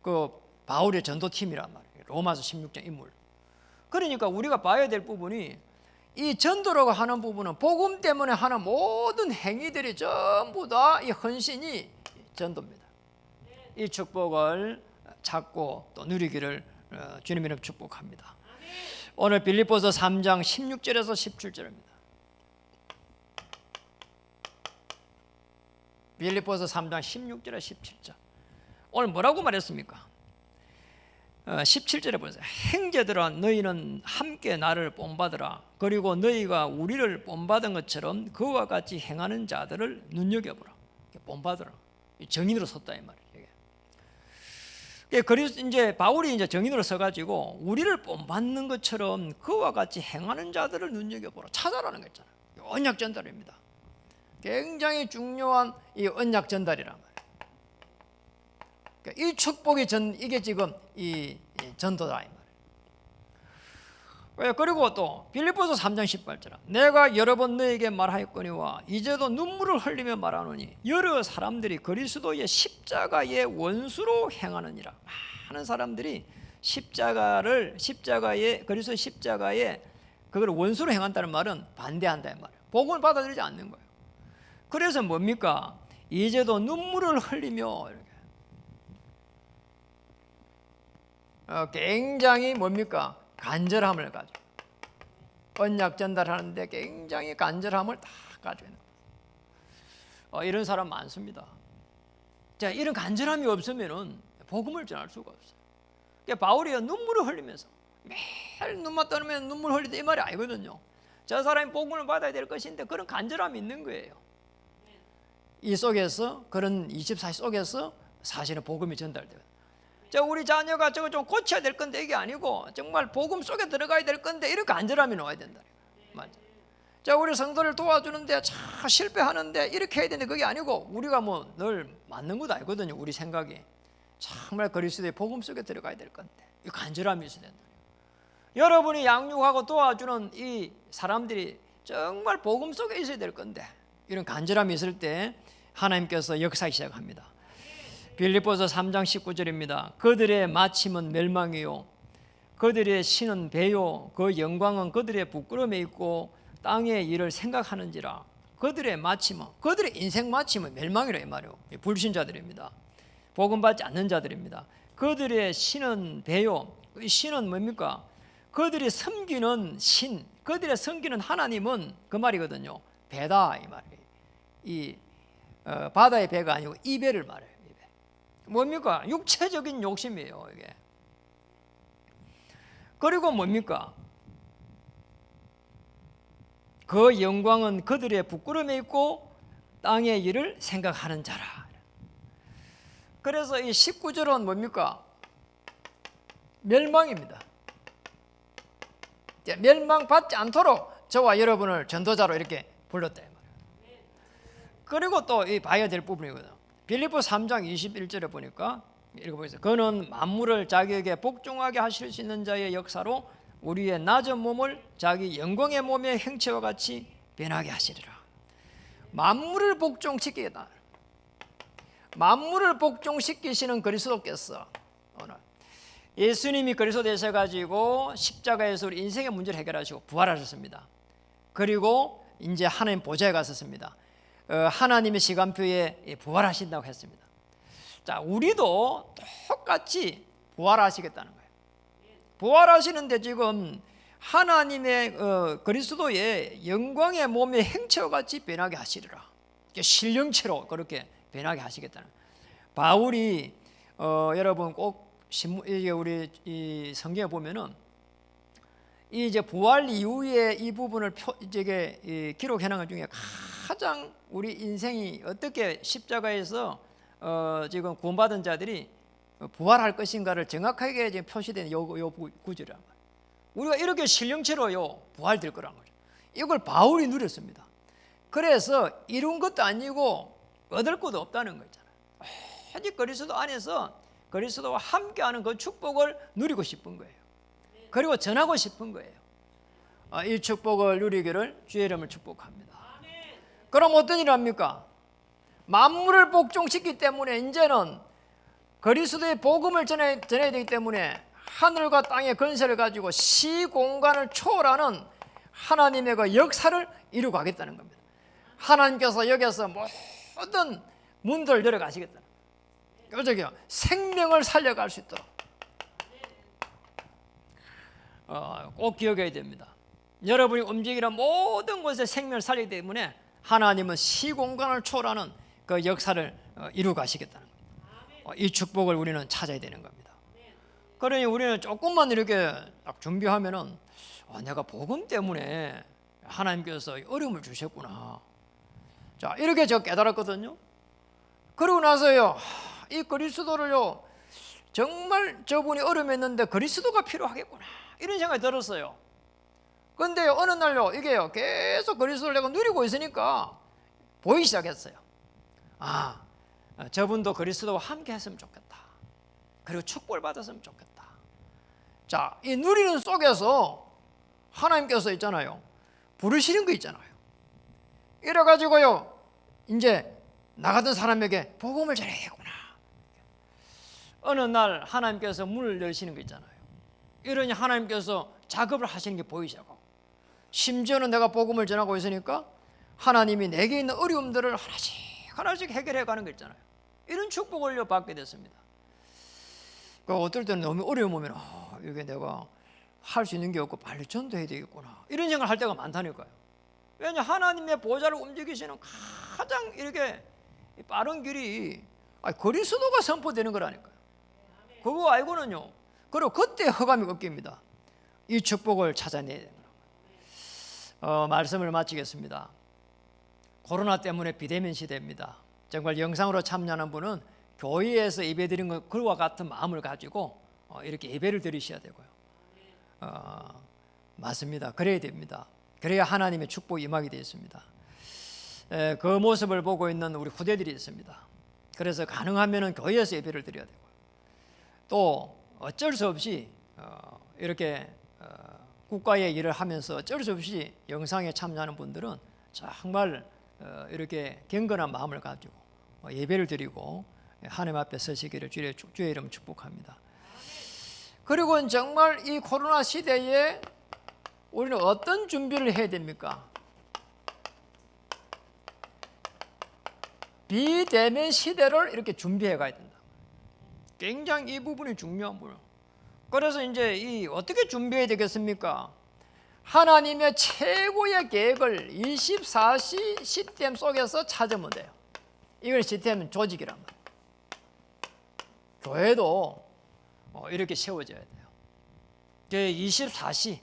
그 바울의 전도팀이란 말이에요. 로마서 16장 인물. 그러니까 우리가 봐야 될 부분이 이 전도라고 하는 부분은 복음 때문에 하는 모든 행위들이 전부 다 이 헌신이 전도입니다. 이 축복을 찾고 또 누리기를 주님 이름 축복합니다. 오늘 빌립보서 3장 16절에서 17절입니다. 빌립보서 3장 16절에 17절. 오늘 뭐라고 말했습니까? 17절에 보세요. 형제들아 너희는 함께 나를 본받으라. 그리고 너희가 우리를 본받은 것처럼 그와 같이 행하는 자들을 눈여겨보라. 본받으라. 정인으로 섰다 이 말이에요. 그래서 이제 바울이 이제 정인으로 서가지고 우리를 본받는 것처럼 그와 같이 행하는 자들을 눈여겨보라. 찾아라는 거 있잖아요. 언약 전달입니다. 굉장히 중요한 이 언약 전달이란 말이에요. 이 축복이 이게 지금 이 전도다 이 말이에요. 그리고 또 빌립보서 3장 18절 내가 여러 번 너에게 말하였거니와 이제도 눈물을 흘리며 말하노니 여러 사람들이 그리스도의 십자가의 원수로 행하느니라. 많은 사람들이 그리스도의 십자가에 그걸 원수로 행한다는 말은 반대한다 이 말이에요. 복음을 받아들이지 않는 거예요. 그래서 뭡니까? 이제도 눈물을 흘리며 굉장히 뭡니까? 간절함을 가지고 언약 전달하는데 굉장히 간절함을 다 가지고 있는 이런 사람 많습니다. 자, 이런 간절함이 없으면은 복음을 전할 수가 없어요. 그러니까 바울이 눈물을 흘리면서 매일 눈만 떠르면 눈물 흘리다 이 말이 아니거든요. 저 사람이 복음을 받아야 될 것인데 그런 간절함이 있는 거예요. 이 속에서 그런 24시 속에서 사실은 복음이 전달돼요. 자, 우리 자녀가 저거 좀 고쳐야 될 건데 이게 아니고 정말 복음 속에 들어가야 될 건데 이런 간절함이 나와야 된다. 맞아. 자, 우리 성도를 도와주는데 참 실패하는데 이렇게 해야 되는데 그게 아니고 우리가 뭐 늘 맞는 것도 아니거든요. 우리 생각이 정말 그리스도의 복음 속에 들어가야 될 건데 이 간절함이 있어야 된다. 여러분이 양육하고 도와주는 이 사람들이 정말 복음 속에 있어야 될 건데 이런 간절함이 있을 때 하나님께서 역사하기 시작합니다. 빌립보서 3장 19절입니다. 그들의 마침은 멸망이요 그들의 신은 배요 그 영광은 그들의 부끄러움에 있고 땅의 일을 생각하는지라. 그들의 마침은 그들의 인생 마침은 멸망이라 이 말이에요. 불신자들입니다. 복음 받지 않는 자들입니다. 그들의 신은 배요. 이 신은 뭡니까? 그들이 섬기는 신, 그들의 섬기는 하나님은 그 말이거든요. 배다 이 말이에요. 이 바다의 배가 아니고 이 배를 말해요. 이 배. 뭡니까? 육체적인 욕심이에요, 이게. 그리고 뭡니까? 그 영광은 그들의 부끄러움에 있고 땅의 일을 생각하는 자라. 그래서 이 19절은 뭡니까? 멸망입니다. 멸망받지 않도록 저와 여러분을 전도자로 이렇게 불렀다. 그리고 또 이 봐야 될 부분이거든. 빌립보 3장 21절에 보니까 읽어보겠습니다. 그는 만물을 자기에게 복종하게 하실 수 있는 자의 역사로 우리의 낮은 몸을 자기 영광의 몸의 형체와 같이 변하게 하시리라. 만물을 복종시키겠다. 만물을 복종시키시는 그리스도께서 오늘 예수님이 그리스도 되셔가지고 십자가에서 우리 인생의 문제를 해결하시고 부활하셨습니다. 그리고 이제 하나님 보좌에 가셨습니다. 하나님의 시간표에 부활하신다고 했습니다. 자, 우리도 똑같이 부활하시겠다는 거예요. 부활하시는데 지금 하나님의 그리스도의 영광의 몸의 행체와 같이 변하게 하시리라. 신령체로 그렇게 변하게 하시겠다는 거예요. 바울이 여러분 꼭 이게 우리 이 성경에 보면은 이제 부활 이후에 이 부분을 기록해 놓은 것 중에 가장 우리 인생이 어떻게 십자가에서 지금 구원받은 자들이 부활할 것인가를 정확하게 지금 표시된 요 구절이란 말이에요. 우리가 이렇게 신령체로요 부활될 거란 거죠. 이걸 바울이 누렸습니다. 그래서 이룬 것도 아니고 얻을 것도 없다는 거잖아요. 오직 그리스도 안에서 그리스도와 함께하는 그 축복을 누리고 싶은 거예요. 그리고 전하고 싶은 거예요. 이 축복을 누리기를 주의 이름을 축복합니다. 그럼 어떤 일을 합니까? 만물을 복종시키기 때문에 이제는 그리스도의 복음을 전해야 되기 때문에 하늘과 땅의 건세를 가지고 시공간을 초월하는 하나님의 그 역사를 이루고 가겠다는 겁니다. 하나님께서 여기서 모든 문들을 열어가시겠다는 거예요. 저기요, 생명을 살려갈 수 있도록 꼭 기억해야 됩니다. 여러분이 움직이는 모든 곳에 생명을 살리기 때문에 하나님은 시공간을 초월하는 그 역사를 이루어 가시겠다는 겁니다. 이 축복을 우리는 찾아야 되는 겁니다. 그러니 우리는 조금만 이렇게 딱 준비하면은 내가 복음 때문에 하나님께서 어려움을 주셨구나. 자, 이렇게 저 깨달았거든요. 그러고 나서요, 이 그리스도를요, 정말 저분이 어려움했는데 그리스도가 필요하겠구나. 이런 생각이 들었어요. 근데 어느 날요, 이게요, 계속 그리스도를 내가 누리고 있으니까 보이기 시작했어요. 저분도 그리스도와 함께 했으면 좋겠다. 그리고 축복을 받았으면 좋겠다. 자, 이 누리는 속에서 하나님께서 있잖아요, 부르시는 거 있잖아요. 이래가지고요, 이제 나가던 사람에게 복음을 전해야겠구나. 어느 날 하나님께서 문을 열시는 거 있잖아요. 이러니 하나님께서 작업을 하시는 게 보이시고, 심지어는 내가 복음을 전하고 있으니까 하나님이 내게 있는 어려움들을 하나씩 해결해 가는 거 있잖아요. 이런 축복을 받게 됐습니다. 어떨 때는 너무 어려움 오면 이게 내가 할 수 있는 게 없고 빨리 전도해야 되겠구나, 이런 생각을 할 때가 많다니까요. 왜냐, 하나님의 보좌를 움직이시는 가장 이렇게 빠른 길이 그리스도가 선포되는 거라니까요. 그거 알고는요, 그리고 그때 허감이 꺾입니다. 이 축복을 찾아내야 됩니다. 말씀을 마치겠습니다. 코로나 때문에 비대면 시대입니다. 정말 영상으로 참여하는 분은 교회에서 예배 드린 것 그와 같은 마음을 가지고 이렇게 예배를 드리셔야 되고요. 맞습니다. 그래야 됩니다. 그래야 하나님의 축복이 임하게 되어 있습니다. 그 모습을 보고 있는 우리 후대들이 있습니다. 그래서 가능하면 교회에서 예배를 드려야 되고요. 또 어쩔 수 없이 이렇게 국가의 일을 하면서 어쩔 수 없이 영상에 참여하는 분들은 정말 이렇게 경건한 마음을 가지고 예배를 드리고 하나님 앞에 서시기를 주의 이름 축복합니다. 그리고 정말 이 코로나 시대에 우리는 어떤 준비를 해야 됩니까? 비대면 시대를 이렇게 준비해 가야 된다. 굉장히 이 부분이 중요한 부분. 그래서 이제 어떻게 준비해야 되겠습니까? 하나님의 최고의 계획을 24시 시스템 속에서 찾으면 돼요. 이걸 시스템 조직이란 말이에요. 교회도 이렇게 세워져야 돼요. 24시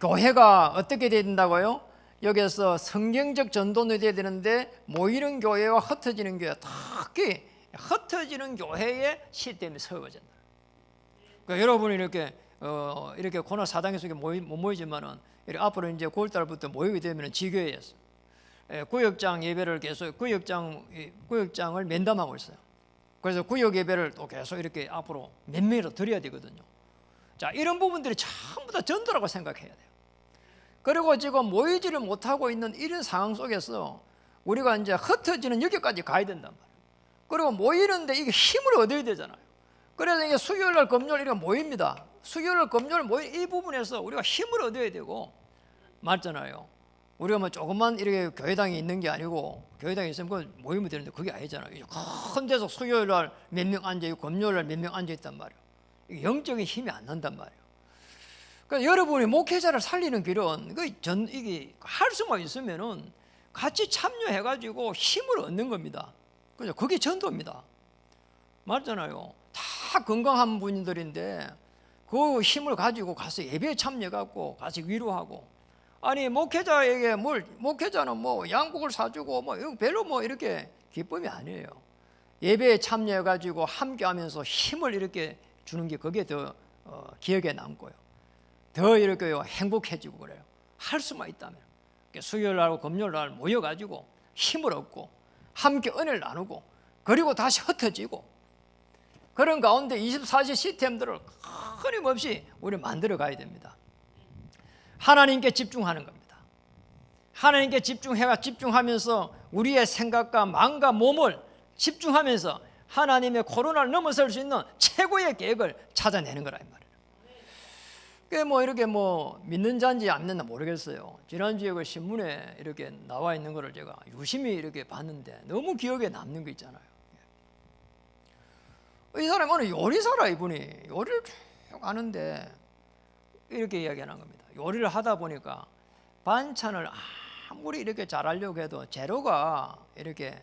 교회가 어떻게 돼야 된다고요? 여기서 성경적 전도는 돼야 되는데 모이는 교회와 흩어지는 교회, 특히 흩어지는 교회의 시스템이 세워진다. 그러니까 여러분이 이렇게 고난 사당에 속에 못 모이지만은 앞으로 이제 9월달부터 모이게 되면은 지교회에서 구역장 예배를 계속 구역장을 면담하고 있어요. 그래서 구역 예배를 또 계속 이렇게 앞으로 몇 명이라 드려야 되거든요. 자, 이런 부분들이 전부 다 전도라고 생각해야 돼요. 그리고 지금 모이지를 못하고 있는 이런 상황 속에서 우리가 이제 흩어지는 여기까지 가야 된단 말이에요. 그리고 모이는데 이게 힘을 얻어야 되잖아요. 그래서 이게 수요일날 금요일 이렇게 모입니다. 수요일날 금요일 모인 이 부분에서 우리가 힘을 얻어야 되고, 맞잖아요. 우리가 뭐 조금만 이렇게 교회당에 있는 게 아니고, 교회당에 있으면 그 모이면 되는데 그게 아니잖아요. 큰 데서 수요일날 몇 명 앉아있고 금요일날 몇 명 앉아있단 말이에요. 영적인 힘이 안 난단 말이에요. 그러니까 여러분이 목회자를 살리는 길은 이게 할 수만 있으면은 같이 참여해가지고 힘을 얻는 겁니다. 그죠? 그게 전도입니다. 맞잖아요. 다 건강한 분들인데 그 힘을 가지고 가서 예배에 참여해갖고 가서 위로하고, 아니 목회자에게 목회자는 뭐 양복을 사주고 뭐 별로 뭐 이렇게 기쁨이 아니에요. 예배에 참여해가지고 함께하면서 힘을 이렇게 주는 게 그게 더 기억에 남고요. 더 이렇게 행복해지고 그래요. 할 수만 있다면. 수요일날 금요일날 모여가지고 힘을 얻고 함께 은혜를 나누고 그리고 다시 흩어지고, 그런 가운데 24시 시스템들을 끊임없이 우리 만들어 가야 됩니다. 하나님께 집중하는 겁니다. 하나님께 집중하면서 우리의 생각과 마음과 몸을 집중하면서 하나님의 코로나를 넘어설 수 있는 최고의 계획을 찾아내는 거라 이 말이에요. 그게 뭐 이렇게 뭐 믿는 자인지 안 믿는지 모르겠어요. 지난주에 그 신문에 이렇게 나와 있는 거를 제가 유심히 이렇게 봤는데 너무 기억에 남는 거 있잖아요. 이 사람이 어느 요리사라, 이분이 요리를 쭉 하는데 이렇게 이야기하는 겁니다. 요리를 하다 보니까 반찬을 아무리 이렇게 잘하려고 해도 재료가 이렇게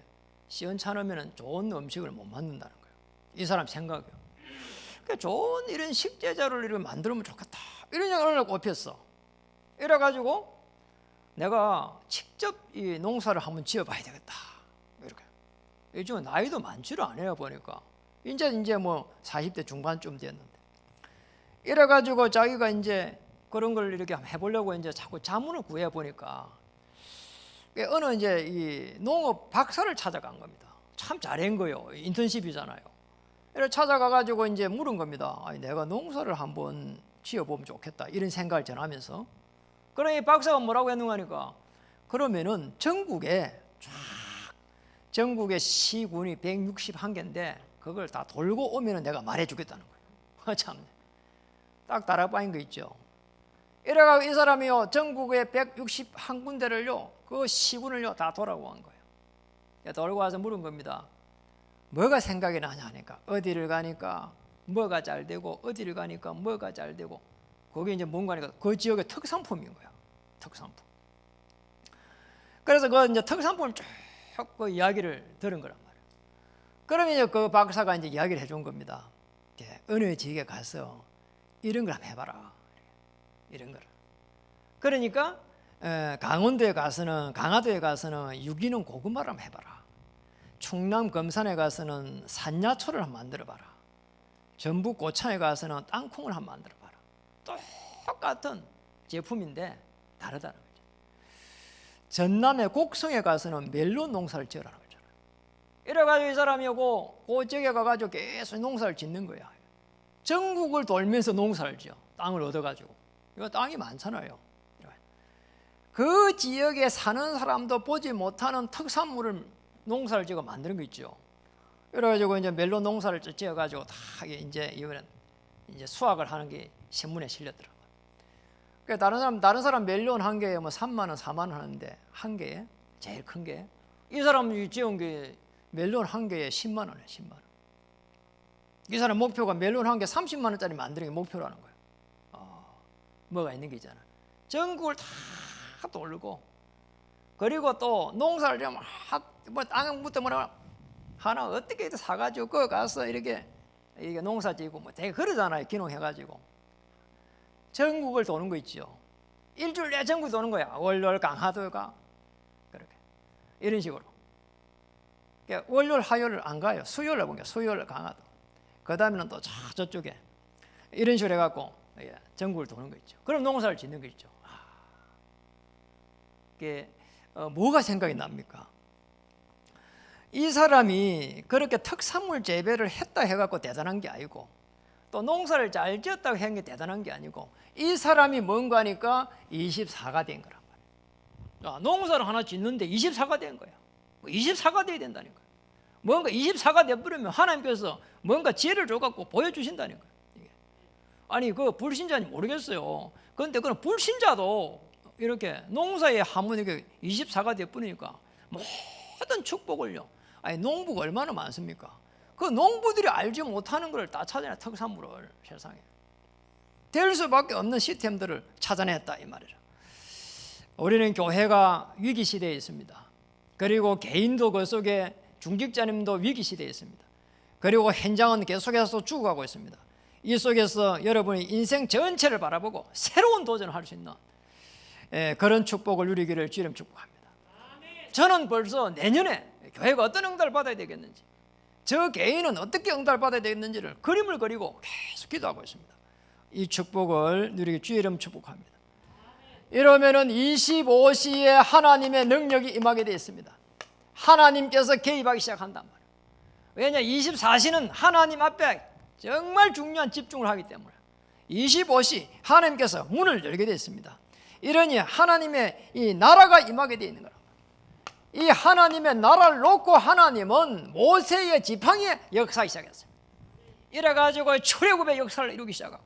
시원찮으면 좋은 음식을 못 만든다는 거예요. 이 사람 생각이요. 그러니까 좋은 이런 식재료를 이렇게 만들면 좋겠다, 이런 생각을 꼽혔어. 이래가지고 내가 직접 이 농사를 한번 지어봐야 되겠다, 이렇게. 요즘 나이도 많지를 않아요. 보니까 이제 뭐 40대 중반쯤 됐는데, 이래가지고 자기가 이제 그런 걸 이렇게 해보려고 이제 자꾸 자문을 구해 보니까 어느 이제 이 농업 박사를 찾아간 겁니다. 참 잘한 거예요. 인턴십이잖아요. 이래 찾아가가지고 이제 물은 겁니다. 아니, 내가 농사를 한번 지어보면 좋겠다, 이런 생각을 전하면서. 그러니 박사가 뭐라고 했는가 하니까, 그러면은 전국의 시군이 161개인데 그걸 다 돌고 오면은 내가 말해주겠다는 거예요. 참, 딱 다락방인 거 있죠. 이래가 이 사람이요, 전국의 161군데를요 그 시군을요 다 돌아고 한 거예요. 돌고 와서 물은 겁니다. 뭐가 생각이 나냐 하니까, 어디를 가니까 뭐가 잘 되고 어디를 가니까 뭐가 잘 되고, 거기 이제 뭔가 하니까 그 지역의 특산품인 거야. 특산품. 그래서 그 이제 특산품을 쭉 그 이야기를 들은 거란 말이에요. 그러면 이제 그 박사가 이제 이야기를 해준 겁니다. 어느 지역에 가서 이런 걸 한번 해봐라, 이런 거를. 그러니까 강원도에 가서는, 강화도에 가서는 유기농 고구마를 한번 해봐라. 충남 금산에 가서는 산야초를 한번 만들어봐라. 전북 고창에 가서는 땅콩을 한번 만들어봐라. 똑같은 제품인데 다르다는 거죠. 전남의 곡성에 가서는 멜론 농사를 지으라는 거잖아요. 이래가지고 이 사람이 그 지역에 가가지고 계속 농사를 짓는 거야. 전국을 돌면서 농사를 지어. 땅을 얻어가지고. 이거 땅이 많잖아요. 그 지역에 사는 사람도 보지 못하는 특산물을 농사를 지어 만드는 거 있죠. 그래가지고 이제 멜론 농사를 지어가지고 다 이제 이번엔 이제 수확을 하는 게 신문에 실렸더라고요. 그러니까 다른 사람 멜론 한 개에 뭐 3만 원, 4만 원 하는데, 한 개에 제일 큰 게, 이 사람이 지은 게 멜론 한 개에 10만 원이에요. 10만 원. 이 사람 목표가 멜론 한 개 30만 원짜리 만드는 게 목표라는 거예요. 뭐가 있는 게 있잖아. 전국을 다 돌고, 그리고 또 농사를 좀 뭐 땅부터 뭐라 하나 어떻게 사가지고 그 가서 이렇게 농사 지고 뭐 되게 그러잖아요. 기농해가지고 전국을 도는 거 있죠. 일주일 내 전국 도는 거야. 월요일 강화도가 그렇게 이런 식으로. 그러니까 월요일 화요일 안 가요. 수요일에 보니까 수요일 강화도. 그 다음에는 또 저쪽에 이런 식으로 해갖고 전국을 도는 거 있죠. 그럼 농사를 짓는 거 있죠. 이게 뭐가 생각이 납니까? 이 사람이 그렇게 특산물 재배를 했다 해갖고 대단한 게 아니고 또 농사를 잘 지었다고 한 게 대단한 게 아니고 이 사람이 뭔가 하니까 24가 된 거란 말이에요. 농사를 하나 짓는데 24가 된 거야. 24가 돼야 된다는 거야. 뭔가 24가 돼버리면 하나님께서 뭔가 지혜를 줘갖고 보여주신다는 거야. 아니 그 불신자는 모르겠어요. 그런데 그런 불신자도 이렇게 농사에 하면 이게 24가 돼버리니까 모든 축복을요. 아니 농부가 얼마나 많습니까? 그 농부들이 알지 못하는 걸 다 찾아내. 특산물을 세상에 될 수밖에 없는 시스템들을 찾아냈다 이 말이죠. 우리는 교회가 위기 시대에 있습니다. 그리고 개인도 그 속에 중직자님도 위기 시대에 있습니다. 그리고 현장은 계속해서 죽어가고 있습니다. 이 속에서 여러분이 인생 전체를 바라보고 새로운 도전을 할 수 있는 그런 축복을 누리기를 주님 축복합니다. 저는 벌써 내년에 교회가 어떤 응답을 받아야 되겠는지, 저 개인은 어떻게 응답을 받아야 되겠는지를 그림을 그리고 계속 기도하고 있습니다. 이 축복을 누리기 주의 이름 축복합니다. 이러면은 25시에 하나님의 능력이 임하게 되어 있습니다. 하나님께서 개입하기 시작한단 말이에요. 왜냐 24시는 하나님 앞에 정말 중요한 집중을 하기 때문에 25시 하나님께서 문을 열게 되어 있습니다. 이러니 하나님의 이 나라가 임하게 되어 있는 거라. 이 하나님의 나라를 놓고 하나님은 모세의 지팡이에 역사하기 시작했어요. 이래가지고 출애굽의 역사를 이루기 시작하고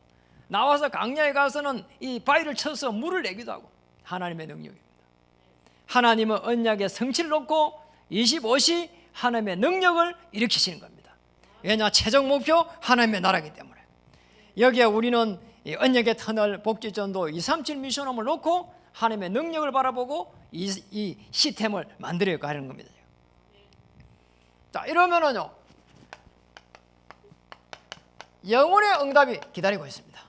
나와서 강야에 가서는 이 바위를 쳐서 물을 내기도 하고 하나님의 능력입니다. 하나님은 언약의 성취를 놓고 25시 하나님의 능력을 일으키시는 겁니다. 왜냐 최종 목표 하나님의 나라이기 때문에. 여기에 우리는 이 언약의 터널 복지전도 237 미션홈을 놓고 하나님의 능력을 바라보고 이 시스템을 만들어 가는 겁니다. 자, 이러면은요 영혼의 응답이 기다리고 있습니다.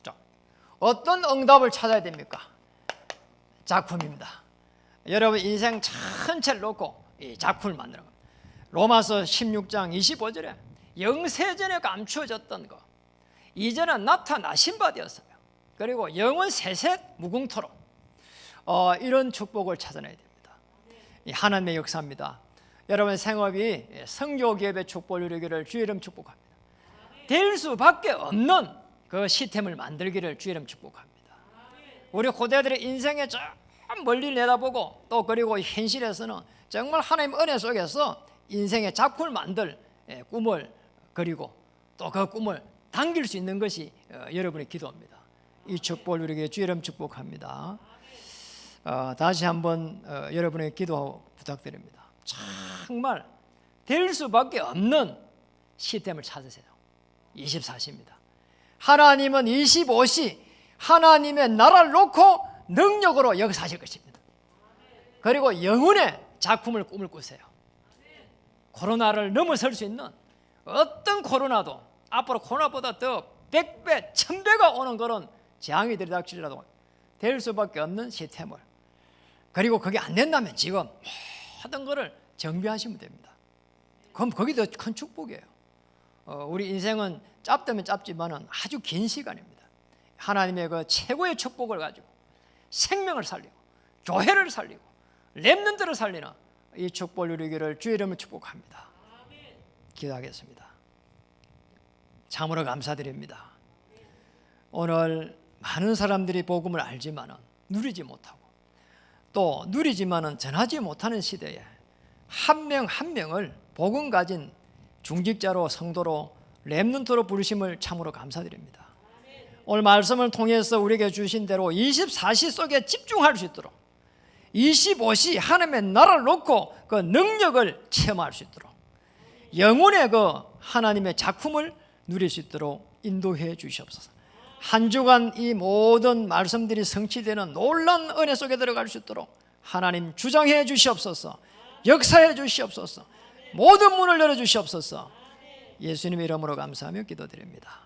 자, 어떤 응답을 찾아야 됩니까? 작품입니다. 여러분 인생 전체를 놓고 이 작품을 만드는 겁니다. 로마서 16장 25절에 영세전에 감추어졌던 것 이제는 나타나신 바 되었으며 그리고 영원 세세 무궁토록 이런 축복을 찾아내야 됩니다. 하나님의 역사입니다. 여러분 생업이 성교기업의 축복을 누리기를 주의 이름 축복합니다. 될 수밖에 없는 그 시스템을 만들기를 주의 이름 축복합니다. 우리 고대들의 인생에 저 멀리 내다보고 또 그리고 현실에서는 정말 하나님의 은혜 속에서 인생의 작품을 만들 꿈을 그리고 또 그 꿈을 당길 수 있는 것이 여러분의 기도입니다. 이 축복을 누리게 주의 이름 축복합니다. 다시 한번 여러분의 기도 부탁드립니다. 정말 될 수밖에 없는 시스템을 찾으세요. 24시입니다. 하나님은 25시 하나님의 나라를 놓고 능력으로 역사하실 것입니다. 그리고 영혼의 작품을 꿈을 꾸세요. 코로나를 넘어설 수 있는 어떤 코로나도 앞으로 코로나보다 더 100배, 1000배가 오는 그런 재앙이 들이닥칠지라도 될 수밖에 없는 시스템을 그리고 그게 안 된다면 지금 모든 것을 정비하시면 됩니다. 그럼 그게 더 큰 축복이에요. 우리 인생은 짧다면 짧지만은 아주 긴 시간입니다. 하나님의 그 최고의 축복을 가지고 생명을 살리고 교회를 살리고 렘넌트를 살리는 이 축복을 누리기를 주의 이름으로 축복합니다. 기도하겠습니다. 참으로 감사드립니다. 오늘 많은 사람들이 복음을 알지만은 누리지 못하고 또 누리지만은 전하지 못하는 시대에 한 명 한 명을 복음 가진 중직자로 성도로 렘넌트로 부르심을 참으로 감사드립니다. 오늘 말씀을 통해서 우리에게 주신 대로 24시 속에 집중할 수 있도록 25시 하나님의 나라를 놓고 그 능력을 체험할 수 있도록 영혼의 그 하나님의 작품을 누릴 수 있도록 인도해 주시옵소서. 한 주간 이 모든 말씀들이 성취되는 놀라운 은혜 속에 들어갈 수 있도록 하나님 주장해 주시옵소서. 역사해 주시옵소서. 모든 문을 열어주시옵소서. 예수님의 이름으로 감사하며 기도드립니다.